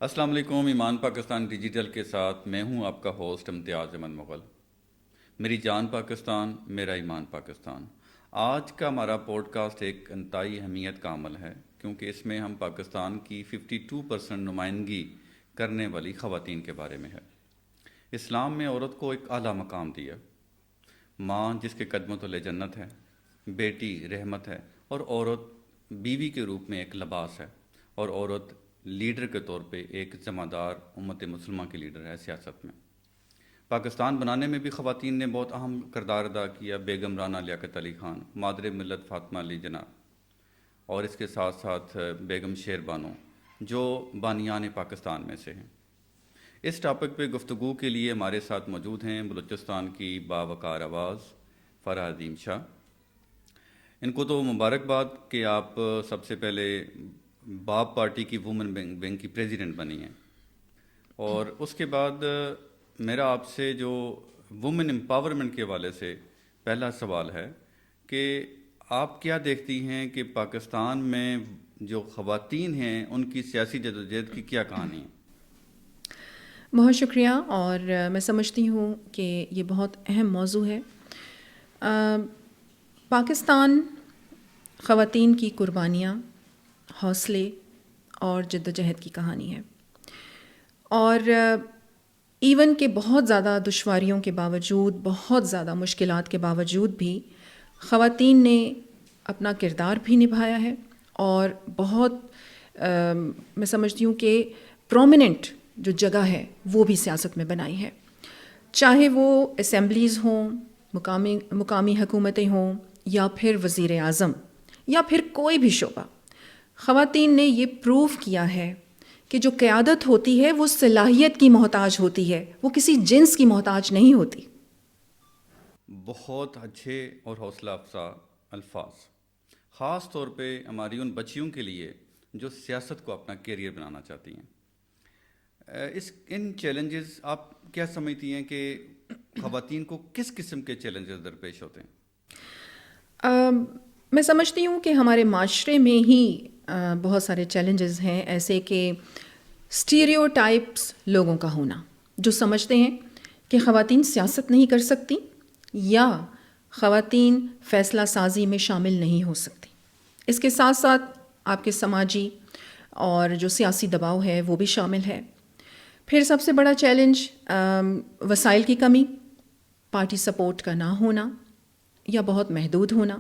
السلام علیکم، ایمان پاکستان ڈیجیٹل کے ساتھ میں ہوں آپ کا ہوسٹ امتیاز احمد مغل۔ میری جان پاکستان، میرا ایمان پاکستان۔ آج کا ہمارا پوڈ کاسٹ ایک انتہائی اہمیت کا عمل ہے، کیونکہ اس میں ہم پاکستان کی 52% نمائندگی کرنے والی خواتین کے بارے میں ہے۔ اسلام میں عورت کو ایک اعلیٰ مقام دیا۔ ماں جس کے قدموں تلے جنت ہے، بیٹی رحمت ہے، اور عورت بیوی کے روپ میں ایک لباس ہے، اور عورت لیڈر کے طور پہ ایک ذمہ دار امت مسلمہ کی لیڈر ہے سیاست میں۔ پاکستان بنانے میں بھی خواتین نے بہت اہم کردار ادا کیا۔ بیگم رانا لیاقت علی خان، مادر ملت فاطمہ علی جناح، اور اس کے ساتھ ساتھ بیگم شیر بانو، جو بانیان پاکستان میں سے ہیں۔ اس ٹاپک پہ گفتگو کے لیے ہمارے ساتھ موجود ہیں بلوچستان کی باوقار آواز فرح عظیم شاہ۔ ان کو تو مبارکباد کہ آپ سب سے پہلے باب پارٹی کی وومن ونگ کی پریزیڈنٹ بنی ہیں، اور اس کے بعد میرا آپ سے جو وومن امپاورمنٹ کے حوالے سے پہلا سوال ہے کہ آپ کیا دیکھتی ہیں کہ پاکستان میں جو خواتین ہیں ان کی سیاسی جدوجہد کی کیا کہانی ہے؟ بہت شکریہ، اور میں سمجھتی ہوں کہ یہ بہت اہم موضوع ہے۔ پاکستان خواتین کی قربانیاں، حوصلے اور جدوجہد کی کہانی ہے، اور ایون کہ بہت زیادہ دشواریوں کے باوجود، بہت زیادہ مشکلات کے باوجود بھی خواتین نے اپنا کردار بھی نبھایا ہے، اور بہت میں سمجھتی ہوں کہ پرومیننٹ جو جگہ ہے وہ بھی سیاست میں بنائی ہے، چاہے وہ اسمبلیز ہوں، مقامی حکومتیں ہوں، یا پھر وزیر اعظم، یا پھر کوئی بھی شعبہ۔ خواتین نے یہ پروف کیا ہے کہ جو قیادت ہوتی ہے وہ صلاحیت کی محتاج ہوتی ہے، وہ کسی جنس کی محتاج نہیں ہوتی۔ بہت اچھے اور حوصلہ افزا الفاظ، خاص طور پہ ہماری ان بچیوں کے لیے جو سیاست کو اپنا کیریئر بنانا چاہتی ہیں۔ ان چیلنجز آپ کیا سمجھتی ہیں کہ خواتین کو کس قسم کے چیلنجز درپیش ہوتے ہیں؟ میں سمجھتی ہوں کہ ہمارے معاشرے میں ہی بہت سارے چیلنجز ہیں، ایسے کہ اسٹیریو ٹائپس لوگوں کا ہونا، جو سمجھتے ہیں کہ خواتین سیاست نہیں کر سکتی یا خواتین فیصلہ سازی میں شامل نہیں ہو سکتی۔ اس کے ساتھ ساتھ آپ کے سماجی اور جو سیاسی دباؤ ہے وہ بھی شامل ہے۔ پھر سب سے بڑا چیلنج وسائل کی کمی، پارٹی سپورٹ کا نہ ہونا یا بہت محدود ہونا۔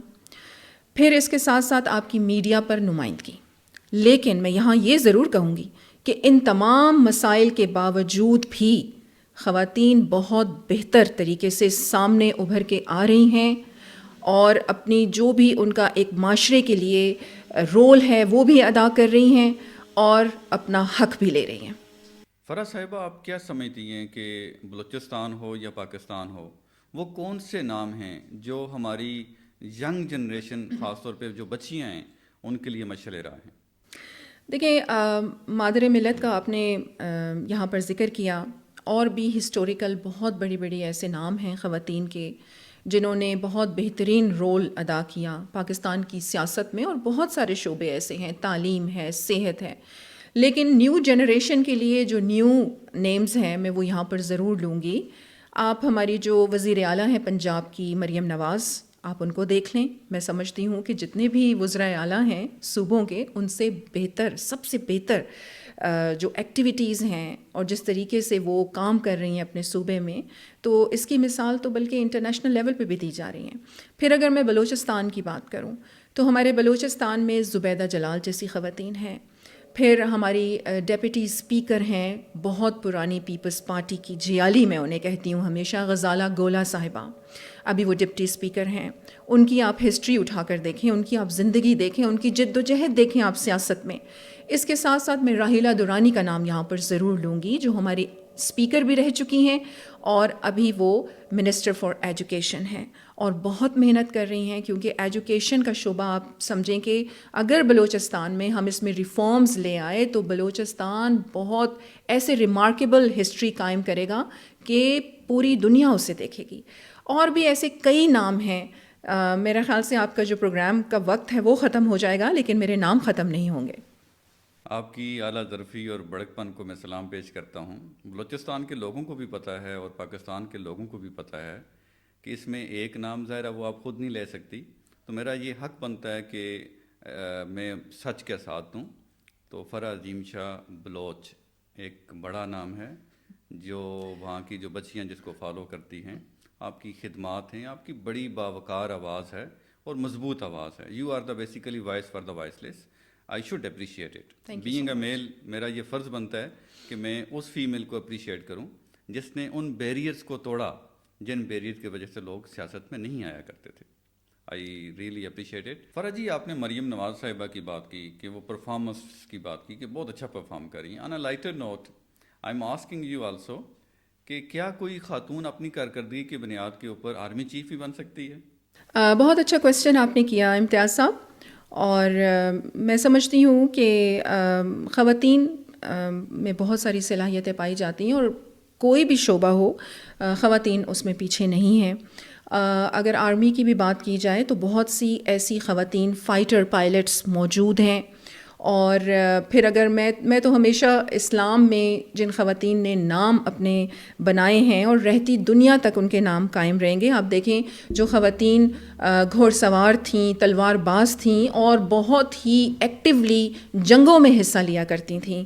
پھر اس کے ساتھ ساتھ آپ کی میڈیا پر نمائندگی۔ لیکن میں یہاں یہ ضرور کہوں گی کہ ان تمام مسائل کے باوجود بھی خواتین بہت بہتر طریقے سے سامنے ابھر کے آ رہی ہیں، اور اپنی جو بھی ان کا ایک معاشرے کے لیے رول ہے وہ بھی ادا کر رہی ہیں، اور اپنا حق بھی لے رہی ہیں۔ فرح صاحبہ، آپ کیا سمجھتی ہیں کہ بلوچستان ہو یا پاکستان ہو، وہ کون سے نام ہیں جو ہماری ینگ جنریشن، خاص طور پہ جو بچیاں ہیں، ان کے لیے مشعل راہ ہیں؟ دیکھیں، مادر ملت کا آپ نے یہاں پر ذکر کیا، اور بھی ہسٹوریکل بہت بڑی بڑی ایسے نام ہیں خواتین کے جنہوں نے بہت بہترین رول ادا کیا پاکستان کی سیاست میں، اور بہت سارے شعبے ایسے ہیں، تعلیم ہے، صحت ہے۔ لیکن نیو جنریشن کے لیے جو نیو نیمز ہیں میں وہ یہاں پر ضرور لوں گی۔ آپ ہماری جو وزیر اعلیٰ ہیں پنجاب کی، مریم نواز، آپ ان کو دیکھ لیں۔ میں سمجھتی ہوں کہ جتنے بھی وزرائے اعلیٰ ہیں صوبوں کے، ان سے بہتر، سب سے بہتر جو ایکٹیویٹیز ہیں اور جس طریقے سے وہ کام کر رہی ہیں اپنے صوبے میں، تو اس کی مثال تو بلکہ انٹرنیشنل لیول پہ بھی دی جا رہی ہیں۔ پھر اگر میں بلوچستان کی بات کروں تو ہمارے بلوچستان میں زبیدہ جلال جیسی خواتین ہیں۔ پھر ہماری ڈیپٹی اسپیکر ہیں بہت پرانی پیپلز پارٹی کی، جیالی میں انہیں کہتی ہوں ہمیشہ، غزالہ گولا صاحبہ، ابھی وہ ڈپٹی اسپیکر ہیں۔ ان کی آپ ہسٹری اٹھا کر دیکھیں، ان کی آپ زندگی دیکھیں، ان کی جد و جہد دیکھیں آپ سیاست میں۔ اس کے ساتھ ساتھ میں راحیلہ دورانی کا نام یہاں پر ضرور لوں گی، جو ہماری اسپیکر بھی رہ چکی ہیں، اور ابھی وہ منسٹر فار ایجوکیشن ہیں، اور بہت محنت کر رہی ہیں، کیونکہ ایجوکیشن کا شعبہ آپ سمجھیں کہ اگر بلوچستان میں ہم اس میں ریفارمز لے آئے تو بلوچستان بہت ایسے ریمارکیبل ہسٹری قائم کرے گا کہ پوری دنیا اسے دیکھے گی۔ اور بھی ایسے کئی نام ہیں۔ میرے خیال سے آپ کا جو پروگرام کا وقت ہے وہ ختم ہو جائے گا، لیکن میرے نام ختم نہیں ہوں گے۔ آپ کی اعلیٰ ظرفی اور بڑکپن کو میں سلام پیش کرتا ہوں. بلوچستان کے لوگوں کو بھی پتہ ہے اور پاکستان کے لوگوں کو بھی پتہ ہے کہ اس میں ایک نام ظاہر ہے وہ آپ خود نہیں لے سکتی، تو میرا یہ حق بنتا ہے کہ میں سچ کے ساتھ دوں. تو فرح عظیم شاہ بلوچ ایک بڑا نام ہے جو وہاں کی جو بچیاں جس کو فالو کرتی ہیں. آپ کی خدمات ہیں، آپ کی بڑی باوقار آواز ہے اور مضبوط آواز ہے. You are the basically voice for the voiceless. I should appreciate it. Thank you so being a much. میل میرا یہ فرض بنتا ہے کہ میں اس فیمیل کو اپریشیٹ کروں جس نے ان بیریئرز کو توڑا جن بیریئر کی وجہ سے لوگ سیاست میں نہیں آیا کرتے تھے. I really appreciate it. Farah ji, آپ نے مریم نواز صاحبہ کی بات کی کہ وہ پرفارمنس کی بات کی کہ بہت اچھا پرفارم کر رہی ہیں. On a lighter note I am asking you also کہ کیا کوئی خاتون اپنی کارکردگی کی بنیاد کے اوپر آرمی چیف بھی بن سکتی ہے؟ بہت اچھا کویسچن آپ نے کیا امتیاز صاحب. اور میں سمجھتی ہوں کہ خواتین میں بہت ساری صلاحیتیں پائی جاتی ہیں، اور کوئی بھی شعبہ ہو خواتین اس میں پیچھے نہیں ہیں. اگر آرمی کی بھی بات کی جائے تو بہت سی ایسی خواتین فائٹر پائلٹس موجود ہیں. اور پھر اگر میں تو ہمیشہ اسلام میں جن خواتین نے نام اپنے بنائے ہیں اور رہتی دنیا تک ان کے نام قائم رہیں گے. آپ دیکھیں جو خواتین گھوڑ سوار تھیں، تلوار باز تھیں اور بہت ہی ایکٹیولی جنگوں میں حصہ لیا کرتی تھیں.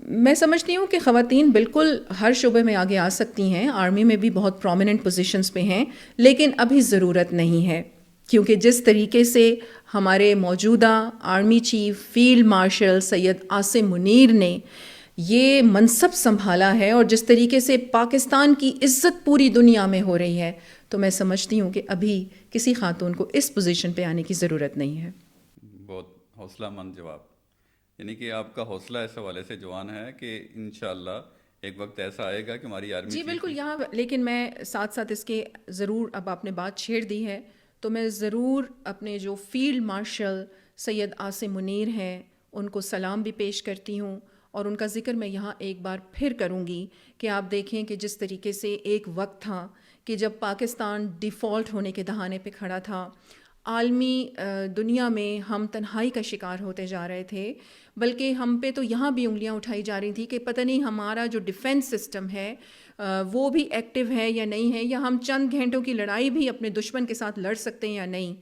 میں سمجھتی ہوں کہ خواتین بالکل ہر شعبے میں آگے آ سکتی ہیں. آرمی میں بھی بہت پرومیننٹ پوزیشنز پہ ہیں، لیکن ابھی ضرورت نہیں ہے، کیونکہ جس طریقے سے ہمارے موجودہ army chief field marshal Syed Asim Munir نے یہ منصب سنبھالا ہے اور جس طریقے سے پاکستان کی عزت پوری دنیا میں ہو رہی ہے، تو میں سمجھتی ہوں کہ ابھی کسی خاتون کو اس پوزیشن پہ آنے کی ضرورت نہیں ہے. بہت حوصلہ مند جواب. یعنی کہ آپ کا حوصلہ اس حوالے سے جوان ہے کہ انشاءاللہ ایک وقت ایسا آئے گا کہ ہماری آرمی جی چیف بالکل. یہاں لیکن میں ساتھ ساتھ اس کے ضرور، اب آپ نے بات چھیڑ دی ہے تو میں ضرور اپنے جو فیلڈ مارشل سید عاصم منیر ہیں ان کو سلام بھی پیش کرتی ہوں، اور ان کا ذکر میں یہاں ایک بار پھر کروں گی کہ آپ دیکھیں کہ جس طریقے سے ایک وقت تھا کہ جب پاکستان ڈیفالٹ ہونے کے دہانے پہ کھڑا تھا، عالمی دنیا میں ہم تنہائی کا شکار ہوتے جا رہے تھے، بلکہ ہم پہ تو یہاں بھی انگلیاں اٹھائی جا رہی تھی کہ پتہ نہیں ہمارا جو ڈیفنس سسٹم ہے وہ بھی ایکٹیو ہے یا نہیں ہے، یا ہم چند گھنٹوں کی لڑائی بھی اپنے دشمن کے ساتھ لڑ سکتے ہیں یا نہیں.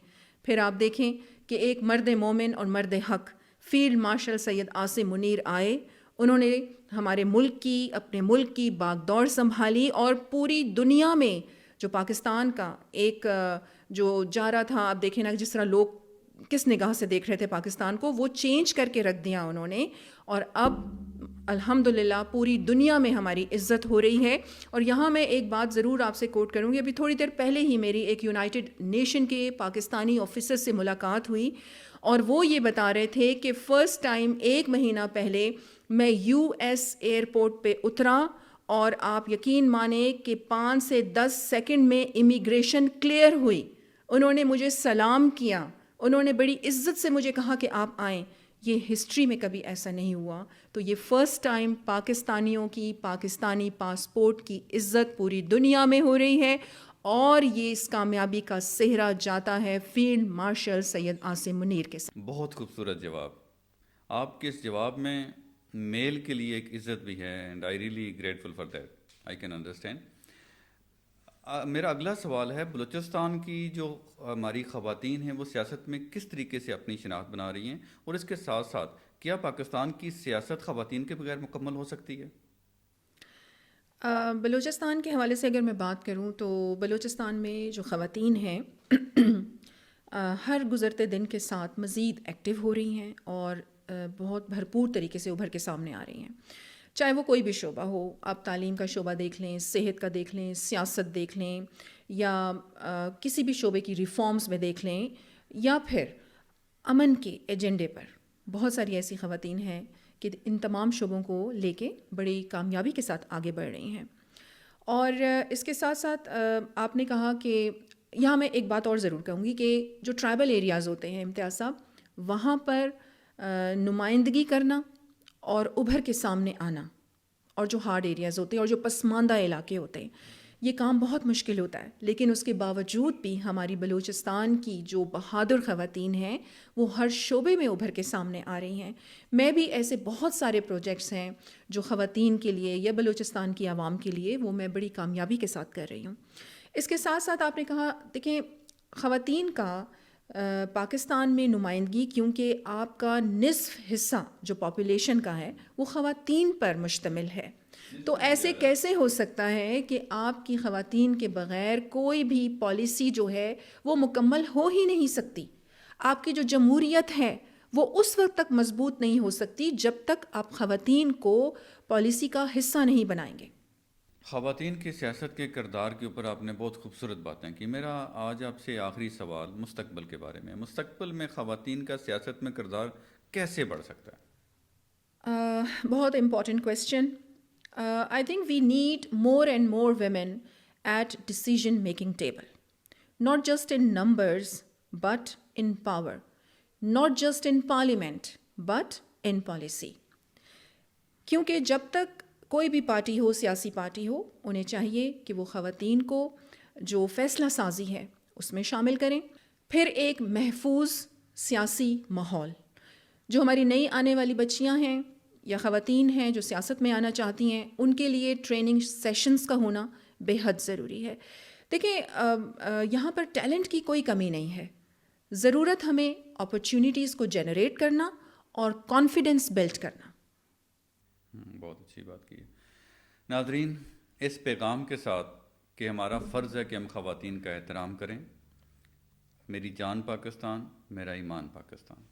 پھر آپ دیکھیں کہ ایک مرد مومن اور مرد حق فیلڈ مارشل سید عاصم منیر آئے. انہوں نے ہمارے ملک کی، اپنے ملک کی باغ دوڑ سنبھالی، اور پوری دنیا میں جو پاکستان کا ایک جو جا رہا تھا، آپ دیکھیں نا جس طرح لوگ کس نگاہ سے دیکھ رہے تھے پاکستان کو، وہ چینج کر کے رکھ دیا انہوں نے. اور اب الحمدللہ پوری دنیا میں ہماری عزت ہو رہی ہے. اور یہاں میں ایک بات ضرور آپ سے کوٹ کروں گی. ابھی تھوڑی دیر پہلے ہی میری ایک یونائٹڈ نیشن کے پاکستانی آفیسر سے ملاقات ہوئی، اور وہ یہ بتا رہے تھے کہ فرسٹ ٹائم 1 مہینہ پہلے میں یو ایس ایئرپورٹ پہ اترا، اور آپ یقین مانیں کہ 5 سے 10 سیکنڈ میں امیگریشن کلیئر ہوئی. انہوں نے مجھے سلام کیا، انہوں نے بڑی عزت سے مجھے کہا کہ آپ آئیں. یہ ہسٹری میں کبھی ایسا نہیں ہوا. تو یہ فرسٹ ٹائم پاکستانیوں کی، پاکستانی پاسپورٹ کی عزت پوری دنیا میں ہو رہی ہے، اور یہ اس کامیابی کا سہرا جاتا ہے فیلڈ مارشل سید عاصم منیر کے ساتھ. بہت خوبصورت جواب. آپ کے اس جواب میں میل کے لیے ایک عزت بھی ہے، and I really grateful for that. I can understand. میرا اگلا سوال ہے، بلوچستان کی جو ہماری خواتین ہیں وہ سیاست میں کس طریقے سے اپنی شناخت بنا رہی ہیں، اور اس کے ساتھ ساتھ کیا پاکستان کی سیاست خواتین کے بغیر مکمل ہو سکتی ہے؟ بلوچستان کے حوالے سے اگر میں بات کروں تو بلوچستان میں جو خواتین ہیں ہر گزرتے دن کے ساتھ مزید ایکٹیو ہو رہی ہیں اور بہت بھرپور طریقے سے ابھر کے سامنے آ رہی ہیں. چاہے وہ کوئی بھی شعبہ ہو، آپ تعلیم کا شعبہ دیکھ لیں، صحت کا دیکھ لیں، سیاست دیکھ لیں، یا کسی بھی شعبے کی ریفارمز میں دیکھ لیں، یا پھر امن کے ایجنڈے پر بہت ساری ایسی خواتین ہیں کہ ان تمام شعبوں کو لے کے بڑی کامیابی کے ساتھ آگے بڑھ رہی ہیں. اور اس کے ساتھ ساتھ آپ نے کہا کہ یہاں میں ایک بات اور ضرور کہوں گی کہ جو ٹرائبل ایریاز ہوتے ہیں امتیاز صاحب، وہاں پر نمائندگی کرنا اور ابھر کے سامنے آنا، اور جو ہارڈ ایریاز ہوتے ہیں اور جو پسماندہ علاقے ہوتے ہیں، یہ کام بہت مشکل ہوتا ہے، لیکن اس کے باوجود بھی ہماری بلوچستان کی جو بہادر خواتین ہیں وہ ہر شعبے میں ابھر کے سامنے آ رہی ہیں۔ میں بھی ایسے بہت سارے پروجیکٹس ہیں جو خواتین کے لیے یا بلوچستان کی عوام کے لیے وہ میں بڑی کامیابی کے ساتھ کر رہی ہوں۔ اس کے ساتھ ساتھ آپ نے کہا، دیکھیں خواتین کا پاکستان میں نمائندگی، کیونکہ آپ کا نصف حصہ جو پاپولیشن کا ہے وہ خواتین پر مشتمل ہے، تو ایسے کیسے ہو سکتا ہے کہ آپ کی خواتین کے بغیر کوئی بھی پالیسی جو ہے وہ مکمل ہو ہی نہیں سکتی۔ آپ کی جو جمہوریت ہے وہ اس وقت تک مضبوط نہیں ہو سکتی جب تک آپ خواتین کو پالیسی کا حصہ نہیں بنائیں گے۔ خواتین کی سیاست کے کردار کے اوپر آپ نے بہت خوبصورت باتیں کی۔ میرا آج آپ سے آخری سوال مستقبل کے بارے میں، مستقبل میں خواتین کا سیاست میں کردار کیسے بڑھ سکتا ہے؟ بہت important question. I think we need more and more women at decision making table, not just in numbers but in power, not just in parliament but in policy. کیونکہ جب تک کوئی بھی پارٹی ہو، سیاسی پارٹی ہو، انہیں چاہیے کہ وہ خواتین کو جو فیصلہ سازی ہے اس میں شامل کریں۔ پھر ایک محفوظ سیاسی ماحول، جو ہماری نئی آنے والی بچیاں ہیں یا خواتین ہیں جو سیاست میں آنا چاہتی ہیں، ان کے لیے ٹریننگ سیشنز کا ہونا بے حد ضروری ہے۔ دیکھیں یہاں پر ٹیلنٹ کی کوئی کمی نہیں ہے، ضرورت ہمیں اپرچونیٹیز کو جنریٹ کرنا اور کانفیڈنس بلڈ کرنا۔ بہت اچھی بات کی ہے۔ ناظرین، اس پیغام کے ساتھ کہ ہمارا فرض ہے کہ ہم خواتین کا احترام کریں۔ میری جان پاکستان، میرا ایمان پاکستان۔